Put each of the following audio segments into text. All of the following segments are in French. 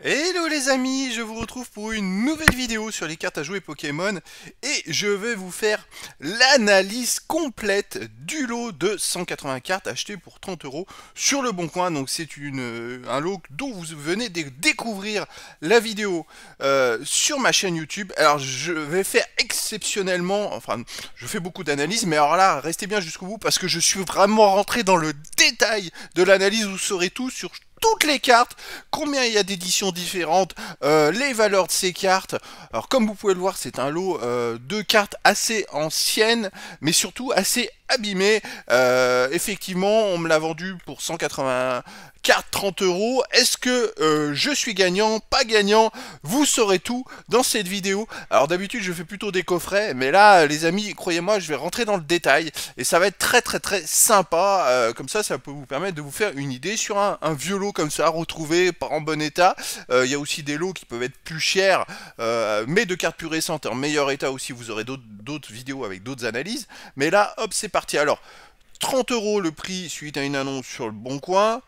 Hello les amis, je vous retrouve pour une nouvelle vidéo sur les cartes à jouer Pokémon et je vais vous faire l'analyse complète du lot de 180 cartes achetées pour 30 euros sur le Bon Coin. Donc c'est un lot dont vous venez de découvrir la vidéo sur ma chaîne YouTube. Alors je vais faire exceptionnellement, enfin je fais beaucoup d'analyses, mais alors là restez bien jusqu'au bout parce que je suis vraiment rentré dans le détail de l'analyse. Vous saurez tout sur toutes les cartes, combien il y a d'éditions différentes, les valeurs de ces cartes. Alors comme vous pouvez le voir, c'est un lot de cartes assez anciennes, mais surtout assez abîmées. Effectivement, on me l'a vendu pour 180 cartes, 30 euros. Est-ce que je suis gagnant, pas gagnant? Vous saurez tout dans cette vidéo. Alors d'habitude, je fais plutôt des coffrets, mais là, les amis, croyez-moi, je vais rentrer dans le détail et ça va être très sympa. Comme ça peut vous permettre de vous faire une idée sur un vieux lot comme ça, retrouvé, pas en bon état. Il y a aussi des lots qui peuvent être plus chers, mais de cartes plus récentes en meilleur état aussi. Vous aurez d'autres vidéos avec d'autres analyses. Mais là, hop, c'est parti. Alors, 30 euros le prix suite à une annonce sur le Bon Coin.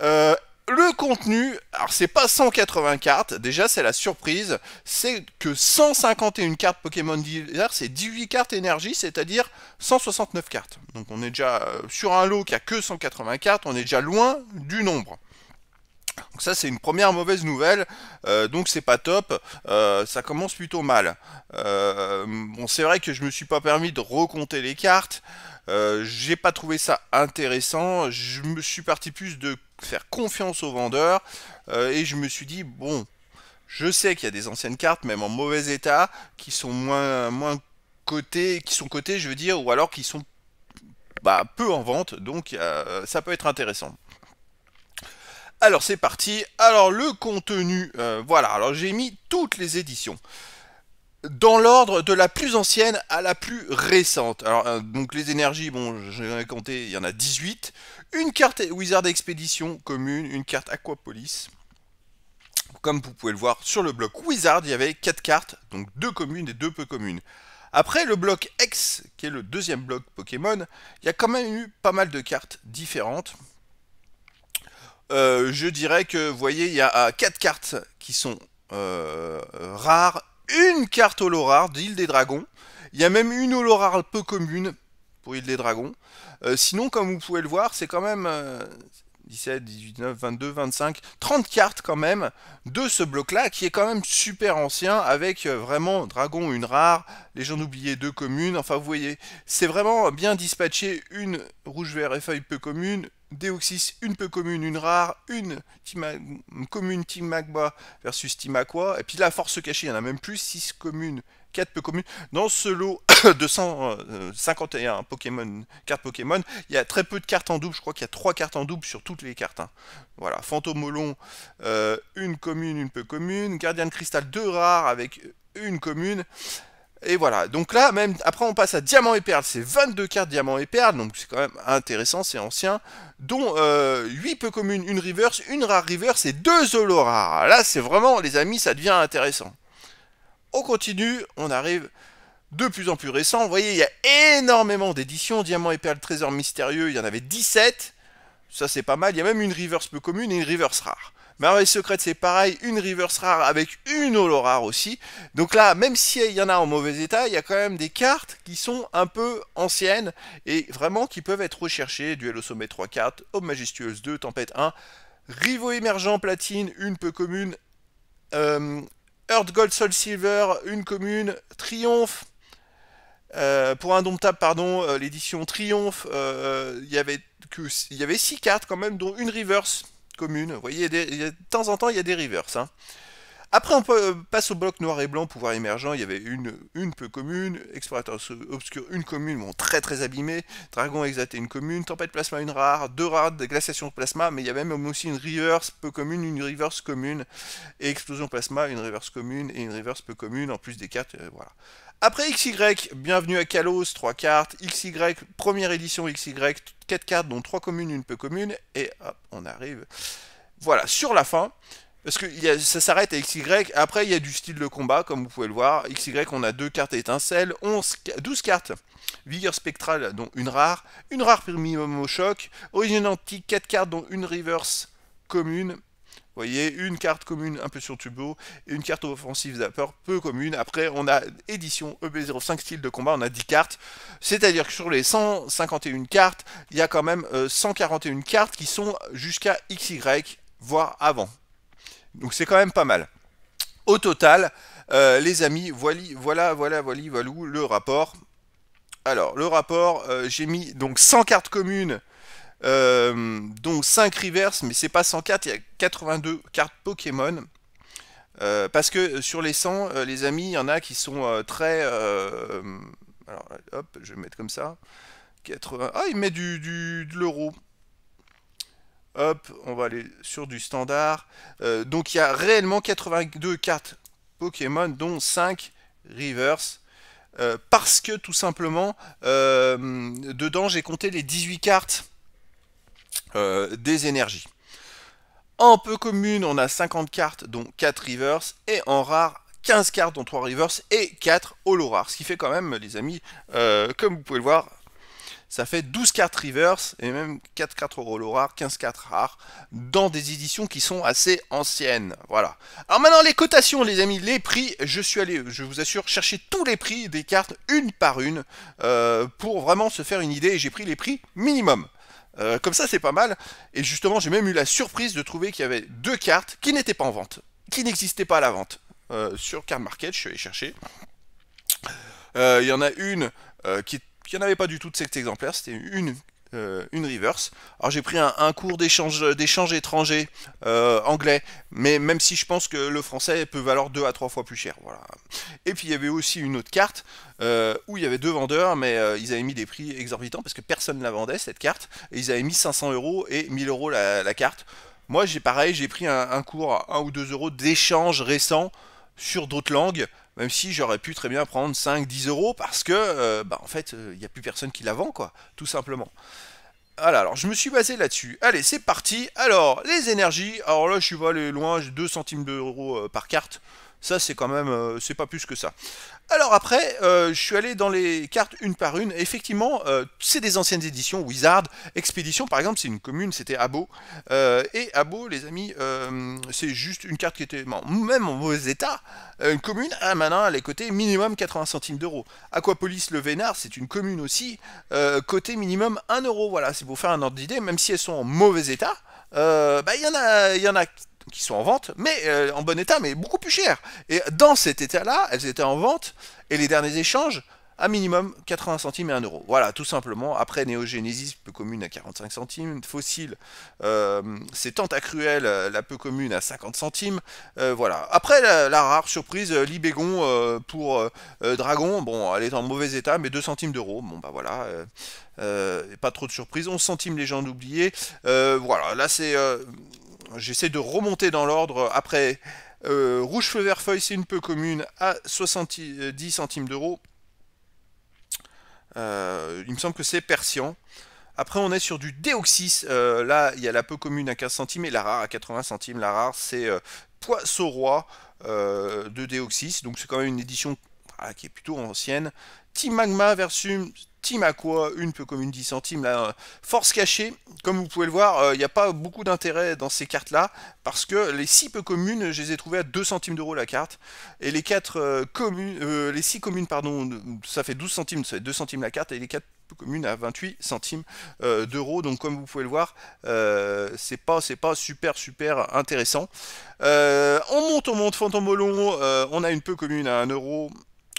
Le contenu, alors c'est pas 180 cartes, déjà c'est la surprise, c'est que 151 cartes Pokémon d'hiver, c'est 18 cartes énergie, c'est-à-dire 169 cartes. Donc on est déjà sur un lot qui a que 180 cartes, on est déjà loin du nombre. Donc ça c'est une première mauvaise nouvelle, donc c'est pas top, ça commence plutôt mal. Bon c'est vrai que je me suis pas permis de recompter les cartes, j'ai pas trouvé ça intéressant, je me suis parti plus de faire confiance aux vendeurs, et je me suis dit bon, je sais qu'il y a des anciennes cartes même en mauvais état qui sont moins cotées, je veux dire, ou alors qui sont peu en vente, donc ça peut être intéressant. Alors c'est parti, alors le contenu, voilà, alors j'ai mis toutes les éditions dans l'ordre de la plus ancienne à la plus récente. Alors donc les énergies, bon j'en ai compté, il y en a 18. Une carte Wizard Expédition commune, une carte Aquapolis. Comme vous pouvez le voir sur le bloc Wizard, il y avait 4 cartes, donc 2 communes et 2 peu communes. Après le bloc X, qui est le deuxième bloc Pokémon, il y a quand même eu pas mal de cartes différentes. Je dirais que, vous voyez, il y a 4 cartes qui sont rares, une carte holo rare d'Île des Dragons, il y a même une holo rare peu commune pour Île des Dragons. Sinon, comme vous pouvez le voir, c'est quand même 17, 18, 19, 22, 25, 30 cartes quand même de ce bloc-là, qui est quand même super ancien, avec vraiment Dragon, une rare, Légende oubliée, 2 communes, enfin vous voyez, c'est vraiment bien dispatché, une rouge-vert et feuille peu commune, Deoxys, une peu commune, une rare, une commune Team Magma versus Team Aqua, et puis la force cachée, il y en a même plus, 6 communes, 4 peu communes. Dans ce lot de 151 Pokémon, cartes Pokémon, il y a très peu de cartes en double, je crois qu'il y a 3 cartes en double sur toutes les cartes. Hein. Voilà, Fantomolon, une commune, une peu commune, Gardien de Cristal, 2 rares avec une commune. Et voilà, donc là, même après on passe à Diamant et Perle, c'est 22 cartes Diamant et Perle, donc c'est quand même intéressant, c'est ancien, dont 8 peu communes, une reverse, une rare reverse et 2 holo rares. Là c'est vraiment, les amis, ça devient intéressant. On continue, on arrive de plus en plus récent, vous voyez, il y a énormément d'éditions, Diamant et Perle, Trésor Mystérieux, il y en avait 17, ça c'est pas mal, il y a même une reverse peu commune et une reverse rare. Merveille secrète c'est pareil, une reverse rare avec une holo rare aussi. Donc là, même s'il y en a en mauvais état, il y a quand même des cartes qui sont un peu anciennes et vraiment qui peuvent être recherchées. Duel au sommet 3 cartes, Aube majestueuse 2, Tempête 1, Rivaux émergent platine, une peu commune, Earth Gold Soul Silver, une commune, Triomphe, pour Indomptable, pardon, l'édition Triomphe, il y avait 6 cartes quand même, dont une reverse commune. Vous voyez, de temps en temps, il y a des reverses. Hein. Après, passe au bloc noir et blanc, pouvoir émergent. Il y avait une peu commune, Explorateur obscur, une commune, bon, très abîmée. Dragon exalté, une commune. Tempête plasma, une rare. 2 rares de glaciation plasma, mais il y avait même aussi une reverse peu commune, une reverse commune. Et explosion plasma, une reverse commune et une reverse peu commune, en plus des cartes, voilà. Après XY, bienvenue à Kalos, 3 cartes. XY, première édition XY, 4 cartes, dont 3 communes, une peu commune. Et hop, on arrive. Voilà, sur la fin. Parce que ça s'arrête à XY, après il y a du style de combat, comme vous pouvez le voir. XY, on a 2 cartes étincelles, 12 cartes vigueur spectrale, dont une rare minimum au choc. Origine antique, 4 cartes, dont une reverse commune. Vous voyez, une carte commune un peu sur turbo, et une carte offensive zapper peu commune. Après, on a édition EB05 style de combat, on a 10 cartes. C'est-à-dire que sur les 151 cartes, il y a quand même 141 cartes qui sont jusqu'à XY, voire avant. Donc c'est quand même pas mal. Au total, les amis, voilà le rapport. Alors, le rapport, j'ai mis donc 100 cartes communes, donc 5 reverse, mais c'est pas 104, il y a 82 cartes Pokémon. Parce que sur les 100, les amis, il y en a qui sont très... alors, hop, je vais mettre comme ça. 80... Ah, il met de l'euro. Hop, on va aller sur du standard. Donc, il y a réellement 82 cartes Pokémon, dont 5 reverse. Parce que, tout simplement, dedans, j'ai compté les 18 cartes des énergies. En peu commune, on a 50 cartes, dont 4 reverse, et en rare, 15 cartes, dont 3 reverse, et 4 holo rares. Ce qui fait quand même, les amis, comme vous pouvez le voir, ça fait 12 cartes reverse, et même 4 cartes holo rares, 15 cartes rares, dans des éditions qui sont assez anciennes. Voilà. Alors maintenant, les cotations, les amis, les prix, je suis allé, je vous assure, chercher tous les prix des cartes, une par une, pour vraiment se faire une idée, et j'ai pris les prix minimum. Comme ça c'est pas mal, et justement j'ai même eu la surprise de trouver qu'il y avait 2 cartes qui n'étaient pas en vente, qui n'existaient pas à la vente. Sur Card Market, je suis allé chercher. Il y en a une qui n'en avait pas du tout de cet exemplaire, c'était une reverse. Alors j'ai pris un cours d'échange étranger anglais, mais même si je pense que le français peut valoir 2 à 3 fois plus cher. Voilà. Et puis il y avait aussi une autre carte où il y avait 2 vendeurs, mais ils avaient mis des prix exorbitants parce que personne ne la vendait cette carte, et ils avaient mis 500 € et 1000 € la carte. Moi j'ai pareil, j'ai pris un cours à 1 ou 2 € d'échange récent sur d'autres langues, même si j'aurais pu très bien prendre 5-10 € parce que en fait il n'y a plus personne qui la vend, quoi, tout simplement. Voilà, alors je me suis basé là-dessus. Allez, c'est parti. Alors, les énergies. Alors là, je suis pas allé loin, j'ai 2 centimes d'euros par carte. Ça, c'est quand même, c'est pas plus que ça. Alors après, je suis allé dans les cartes une par une. Effectivement, c'est des anciennes éditions. Wizard, Expédition, par exemple, c'est une commune, c'était Abo. Et Abo, les amis, c'est juste une carte qui était même en mauvais état. Une commune, maintenant, elle est cotée minimum 80 centimes d'euros. Aquapolis, le Vénard, c'est une commune aussi, cotée minimum 1 euro. Voilà, c'est pour faire un ordre d'idée, même si elles sont en mauvais état. Il y en a qui sont en vente, mais en bon état, mais beaucoup plus cher. Et dans cet état-là, elles étaient en vente, et les derniers échanges, à minimum 80 centimes et 1 euro. Voilà, tout simplement. Après, Néogénésis, peu commune à 45 centimes. Fossile, c'est Tentacruel, la peu commune à 50 centimes. Voilà. Après, la rare surprise, Libégon pour Dragon. Bon, elle est en mauvais état, mais 2 centimes d'euros. Bon, bah voilà. Pas trop de surprise. 11 centimes, Légende oubliée. Voilà, là, c'est... J'essaie de remonter dans l'ordre. Après, Rouge Feu Vert Feuille, c'est une peu commune à 70 centimes d'euros. Il me semble que c'est Persian. Après, on est sur du Déoxys. Là, il y a la peu commune à 15 centimes et la rare à 80 centimes. La rare, c'est Poisson Roi de Déoxys. Donc, c'est quand même une édition qui est plutôt ancienne. Team Magma versus Team Aqua, une peu commune 10 centimes. Là, force cachée, comme vous pouvez le voir, il n'y a pas beaucoup d'intérêt dans ces cartes-là, parce que les 6 peu communes, je les ai trouvées à 2 centimes d'euros la carte, et les 4 communes, les 6 communes, pardon, ça fait 12 centimes, ça fait 2 centimes la carte, et les 4 peu communes à 28 centimes d'euros. Donc comme vous pouvez le voir, c'est pas super intéressant. On monte, Fantomolon, on a une peu commune à 1 euro.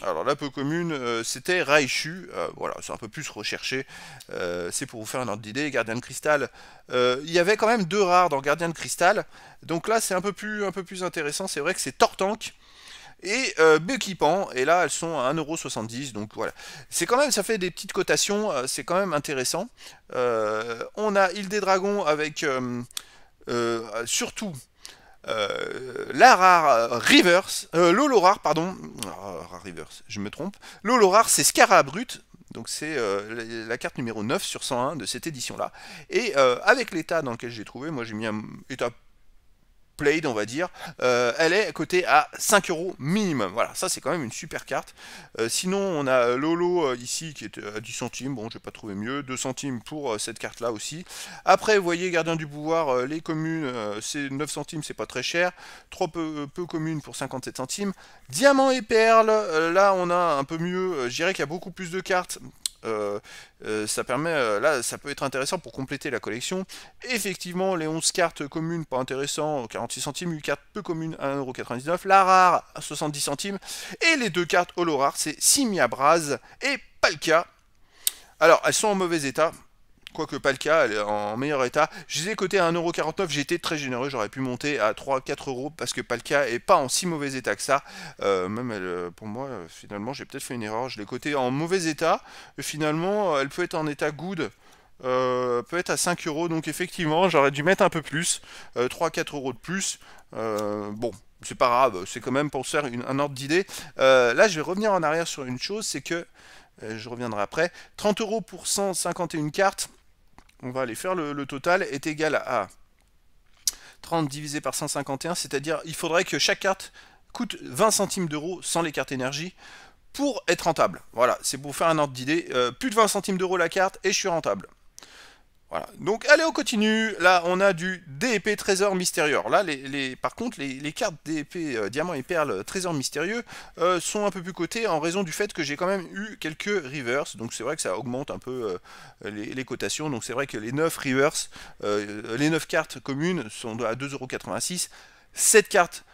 Alors la peu commune, c'était Raichu, voilà, c'est un peu plus recherché, c'est pour vous faire un ordre d'idée. Gardien de Cristal, il y avait quand même 2 rares dans Gardien de Cristal, donc là c'est un peu plus intéressant. C'est vrai que c'est Tortank et Bucky Pan, et là elles sont à 1,70 €, donc voilà. C'est quand même, ça fait des petites cotations, c'est quand même intéressant. On a Île des Dragons avec surtout... la rare reverse, l'holo rare, pardon, reverse, je me trompe. L'holo rare, c'est Scarab Brut, donc c'est la carte numéro 9 sur 101 de cette édition-là. Et avec l'état dans lequel j'ai trouvé, moi j'ai mis un état played, on va dire, elle est cotée à 5 euros minimum. Voilà, ça c'est quand même une super carte. Sinon, on a Lolo ici qui est à 10 centimes. Bon, je vais pas trouver mieux. 2 centimes pour cette carte-là aussi. Après, vous voyez, Gardien du pouvoir, les communes, c'est 9 centimes, c'est pas très cher. 3 peu communes pour 57 centimes. Diamant et perles, là on a un peu mieux. Je dirais qu'il y a beaucoup plus de cartes. Ça permet, là ça peut être intéressant pour compléter la collection. Effectivement, les 11 cartes communes pas intéressant, 46 centimes, 8 cartes peu communes 1,99€, la rare 70 centimes, et les 2 cartes holo rares, c'est Simia Braz et Palkia. Alors elles sont en mauvais état, quoique pas le cas, elle est en meilleur état. Je les ai cotés à 1,49€, j'ai été très généreux, j'aurais pu monter à 3-4€ parce que Palkia est pas en si mauvais état que ça. Même elle, pour moi, finalement, j'ai peut-être fait une erreur, je l'ai coté en mauvais état. Et finalement, elle peut être en état good. Peut être à 5€, donc effectivement, j'aurais dû mettre un peu plus, 3-4€ de plus. Bon, c'est pas grave, c'est quand même pour se faire un ordre d'idée. Là, je vais revenir en arrière sur une chose, c'est que, je reviendrai après, 30€ pour 151 cartes. On va aller faire le total, est égal à 30 divisé par 151, c'est-à-dire il faudrait que chaque carte coûte 20 centimes d'euros sans les cartes énergie pour être rentable. Voilà, c'est pour faire un ordre d'idée. Plus de 20 centimes d'euros la carte et je suis rentable. Voilà. Donc allez, on continue. Là, on a du DEP Trésor Mystérieux. Là, par contre, les cartes DEP Diamant et Perle Trésor Mystérieux sont un peu plus cotées en raison du fait que j'ai quand même eu quelques reverse. Donc c'est vrai que ça augmente un peu les cotations. Donc c'est vrai que les 9 reverse, les 9 cartes communes sont à 2,86€. 7 cartes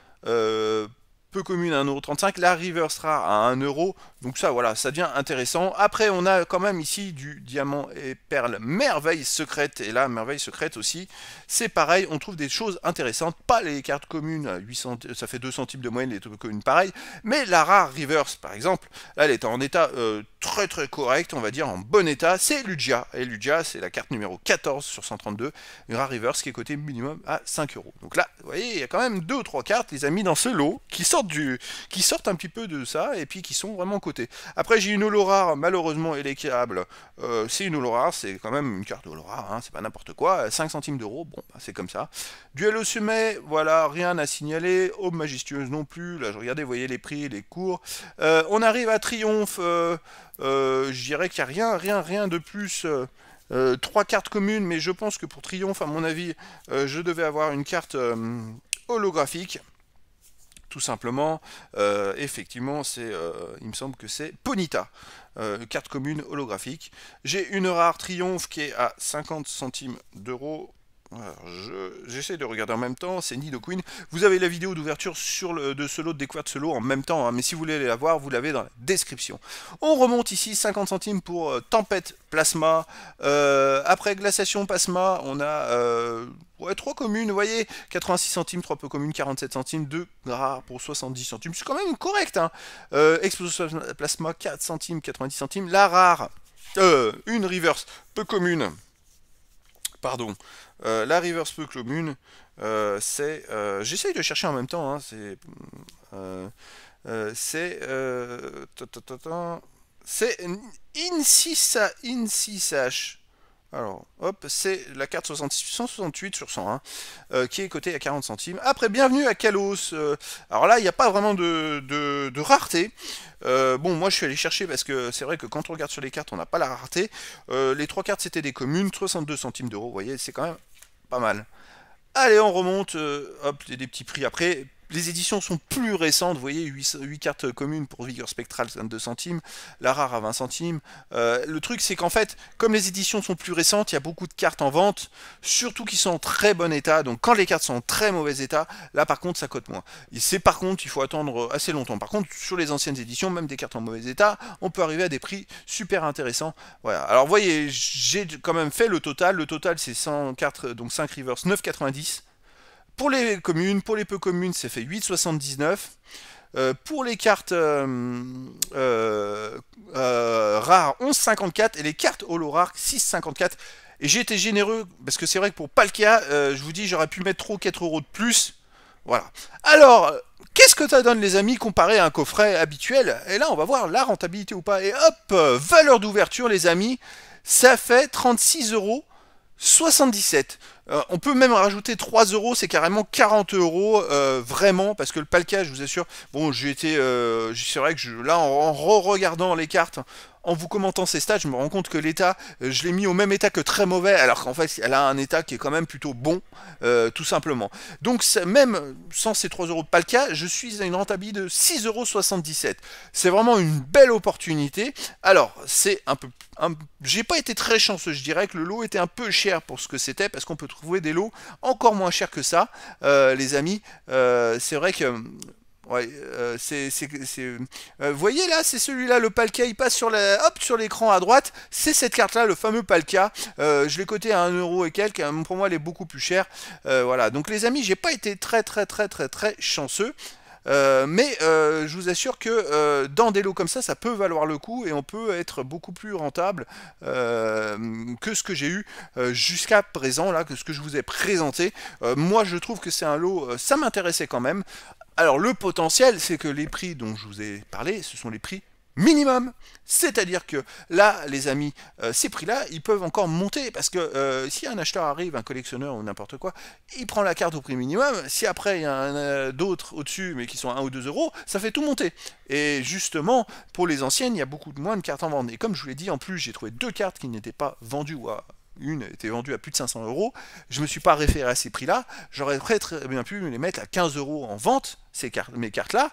peu commune à 1,35€, la reverse rare à 1€, donc ça voilà, ça devient intéressant. Après on a quand même ici du diamant et perle merveille secrète, et là merveille secrète aussi, c'est pareil, on trouve des choses intéressantes, pas les cartes communes à 800, ça fait 2 centimes de moyenne, les communes pareil, mais la rare reverse par exemple, là elle est en état très très correct, on va dire en bon état, c'est Lugia, et Lugia c'est la carte numéro 14 sur 132, une rare reverse qui est cotée minimum à 5€. Donc là, vous voyez, il y a quand même 2 ou 3 cartes, les amis, dans ce lot, qui sortent un petit peu de ça, et puis qui sont vraiment cotés. Après, j'ai une holo rare, malheureusement élecable, c'est une holo rare, c'est quand même une carte holo rare, hein, c'est pas n'importe quoi, 5 centimes d'euros, bon, bah, c'est comme ça. Duel au sommet, voilà, rien à signaler, aube majestueuse non plus, là, je regardais, vous voyez les prix, les cours. On arrive à Triomphe, je dirais qu'il n'y a rien de plus... 3 cartes communes, mais je pense que pour Triomphe, à mon avis, je devais avoir une carte holographique. Tout simplement, effectivement, il me semble que c'est Ponyta, carte commune holographique. J'ai une rare Triomphe qui est à 50 centimes d'euros. J'essaie de regarder en même temps, c'est Nidoqueen. Vous avez la vidéo d'ouverture de ce lot, de découverte de ce lot en même temps, hein, mais si vous voulez la voir, vous l'avez dans la description. On remonte ici, 50 centimes pour Tempête Plasma. Après Glaciation Plasma, on a ouais, 3 communes, vous voyez, 86 centimes, 3 peu communes, 47 centimes, 2 rares pour 70 centimes, c'est quand même correct, hein. Explosion Plasma, 4 centimes, 90 centimes, la rare, une reverse peu commune, pardon, la reverse peu commune, c'est... J'essaye de chercher en même temps, hein, c'est Insisach. Alors, hop, c'est la carte 168 sur 101, qui est cotée à 40 centimes. Après, bienvenue à Kalos. Alors là, il n'y a pas vraiment de rareté. Bon, moi, je suis allé chercher parce que c'est vrai que quand on regarde sur les cartes, on n'a pas la rareté. Les 3 cartes, c'était des communes, 62 centimes d'euros. Vous voyez, c'est quand même pas mal. Allez, on remonte. Hop, des petits prix après. Les éditions sont plus récentes, vous voyez, 8 cartes communes pour Vigueur Spectrale, 22 centimes, la rare à 20 centimes. Le truc, c'est qu'en fait, comme les éditions sont plus récentes, il y a beaucoup de cartes en vente, surtout qui sont en très bon état. Donc quand les cartes sont en très mauvais état, là par contre, ça cote moins. Et c'est par contre, il faut attendre assez longtemps. Par contre, sur les anciennes éditions, même des cartes en mauvais état, on peut arriver à des prix super intéressants. Voilà. Alors vous voyez, j'ai quand même fait le total. Le total, c'est 100 cartes, donc 5 reverse, 9,90. Pour les communes, pour les peu communes, c'est fait 8,79. Pour les cartes rares, 11,54. Et les cartes holo rares, 6,54. Et j'ai été généreux, parce que c'est vrai que pour Palkia, je vous dis, j'aurais pu mettre 4€ de plus. Voilà. Alors, qu'est-ce que ça donne, les amis, comparé à un coffret habituel? Et là, on va voir la rentabilité ou pas. Et hop, valeur d'ouverture, les amis, ça fait 36 € 77. On peut même rajouter 3 euros, c'est carrément 40 euros, vraiment, parce que le Palkia, je vous assure, bon, j'ai été, c'est vrai que là, en re-regardant les cartes, en vous commentant ces stats, je me rends compte que l'état, je l'ai mis au même état que très mauvais, alors qu'en fait, elle a un état qui est quand même plutôt bon, tout simplement. Donc, même sans ces 3 euros de Palkia, je suis à une rentabilité de 6,77 €. C'est vraiment une belle opportunité. Alors, c'est un peu... j'ai pas été très chanceux, je dirais que le lot était un peu cher pour ce que c'était, parce qu'on peut trouver des lots encore moins chers que ça, les amis. C'est vrai que... Ouais, vous voyez là, c'est celui-là, le Palkia, il passe sur la, hop, sur l'écran à droite, c'est cette carte-là, le fameux Palkia. Je l'ai coté à 1 euro et quelques, pour moi, elle est beaucoup plus chère. Voilà, donc les amis, j'ai pas été très chanceux. Mais je vous assure que dans des lots comme ça peut valoir le coup et on peut être beaucoup plus rentable que ce que j'ai eu jusqu'à présent, là, que ce que je vous ai présenté. Moi, je trouve que c'est un lot, ça m'intéressait quand même. Alors, le potentiel, c'est que les prix dont je vous ai parlé, ce sont les prix minimum. C'est-à-dire que là, les amis, ces prix-là, ils peuvent encore monter, parce que si un acheteur arrive, un collectionneur ou n'importe quoi, il prend la carte au prix minimum, si après il y en a d'autres au-dessus, mais qui sont à 1 ou 2 euros, ça fait tout monter. Et justement, pour les anciennes, il y a beaucoup moins de cartes en vente. Et comme je vous l'ai dit, en plus, j'ai trouvé 2 cartes qui n'étaient pas vendues ou à... Une était vendue à plus de 500 euros. Je ne me suis pas référé à ces prix-là. J'aurais très bien pu les mettre à 15 euros en vente, mes cartes-là.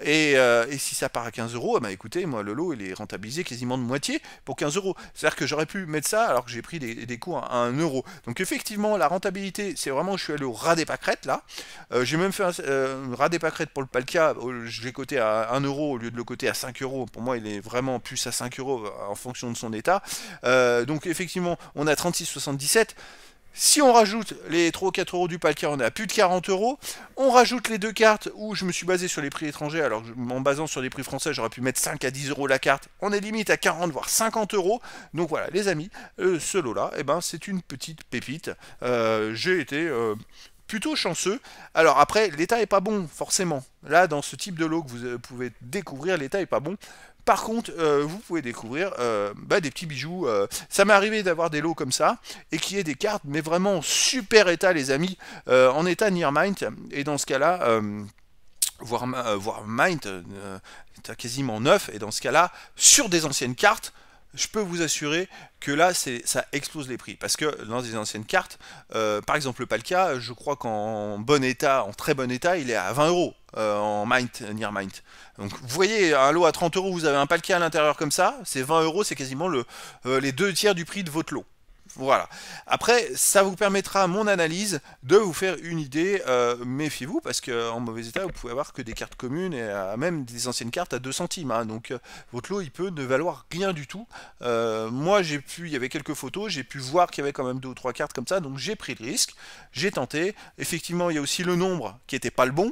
Et si ça part à 15 euros, eh ben écoutez, moi, le lot, il est rentabilisé quasiment de moitié pour 15 euros. C'est-à-dire que j'aurais pu mettre ça alors que j'ai pris des coûts à 1 euro. Donc effectivement, la rentabilité, c'est vraiment, je suis allé au ras des pâquerettes, là. J'ai même fait un ras des pâquerettes pour le Palkia. Je l'ai coté à 1 euro au lieu de le coter à 5 euros. Pour moi, il est vraiment plus à 5 euros en fonction de son état. Donc effectivement, on a 36,77. Si on rajoute les 3 ou 4 euros du Palkia, on est à plus de 40 euros. On rajoute les 2 cartes où je me suis basé sur les prix étrangers. Alors, en basant sur les prix français, j'aurais pu mettre 5 à 10 euros la carte. On est limite à 40 voire 50 euros. Donc voilà, les amis, ce lot-là, eh ben, c'est une petite pépite. J'ai été... plutôt chanceux. Alors après, l'état est pas bon, forcément. Là, dans ce type de lot que vous pouvez découvrir, l'état est pas bon. Par contre, vous pouvez découvrir des petits bijoux. Ça m'est arrivé d'avoir des lots comme ça, et qui est des cartes, mais vraiment en super état, les amis, en état near mint. Et dans ce cas-là, voire mint, quasiment neuf, et dans ce cas-là, sur des anciennes cartes, je peux vous assurer que là, ça explose les prix. Parce que dans des anciennes cartes, par exemple le Palkia, je crois qu'en bon état, en très bon état, il est à 20 euros en mint, near mint. Donc vous voyez, un lot à 30 euros, vous avez un Palkia à l'intérieur comme ça, c'est 20 euros, c'est quasiment les 2 tiers du prix de votre lot. Voilà. Après, ça vous permettra, mon analyse, de vous faire une idée. Méfiez-vous, parce qu'en mauvais état, vous pouvez avoir que des cartes communes et même des anciennes cartes à 2 centimes. Hein. Donc, votre lot, il peut ne valoir rien du tout. Moi, il y avait quelques photos, j'ai pu voir qu'il y avait quand même 2 ou 3 cartes comme ça, donc j'ai pris le risque, j'ai tenté. Effectivement, il y a aussi le nombre qui n'était pas le bon.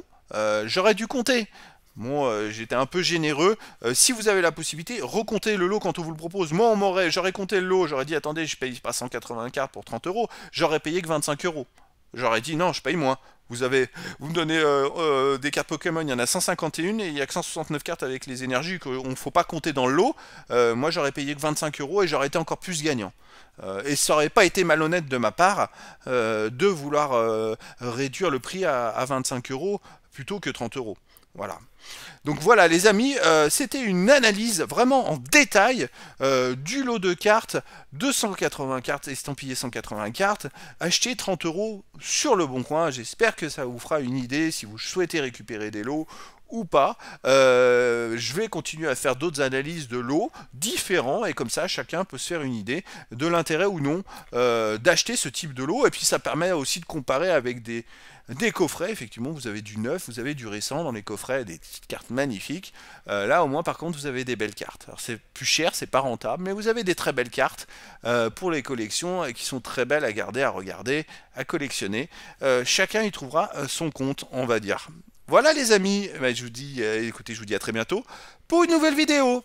J'aurais dû compter. Bon, j'étais un peu généreux. Si vous avez la possibilité, recomptez le lot quand on vous le propose. Moi, j'aurais compté le lot, j'aurais dit, attendez, je paye pas 180 cartes pour 30 euros, j'aurais payé que 25 euros. J'aurais dit, non, je paye moins. Vous me donnez des cartes Pokémon, il y en a 151 et il y a que 169 cartes avec les énergies qu'on ne faut pas compter dans le lot. Moi, j'aurais payé que 25 euros et j'aurais été encore plus gagnant. Et ça n'aurait pas été malhonnête de ma part de vouloir réduire le prix à 25 euros plutôt que 30 euros. Voilà. Donc voilà les amis, c'était une analyse vraiment en détail du lot de cartes, 280 cartes, estampillées 180 cartes, achetées 30 euros sur le Bon Coin. J'espère que ça vous fera une idée si vous souhaitez récupérer des lots ou pas. Je vais continuer à faire d'autres analyses de lots différents et comme ça chacun peut se faire une idée de l'intérêt ou non d'acheter ce type de lot, et puis ça permet aussi de comparer avec des coffrets. Effectivement, vous avez du neuf, vous avez du récent dans les coffrets, des petites cartes magnifiques. Là, au moins, par contre, vous avez des belles cartes. Alors, c'est plus cher, c'est pas rentable, mais vous avez des très belles cartes pour les collections et qui sont très belles à garder, à regarder, à collectionner. Chacun y trouvera son compte, on va dire. Voilà les amis, je vous dis, écoutez, je vous dis à très bientôt pour une nouvelle vidéo.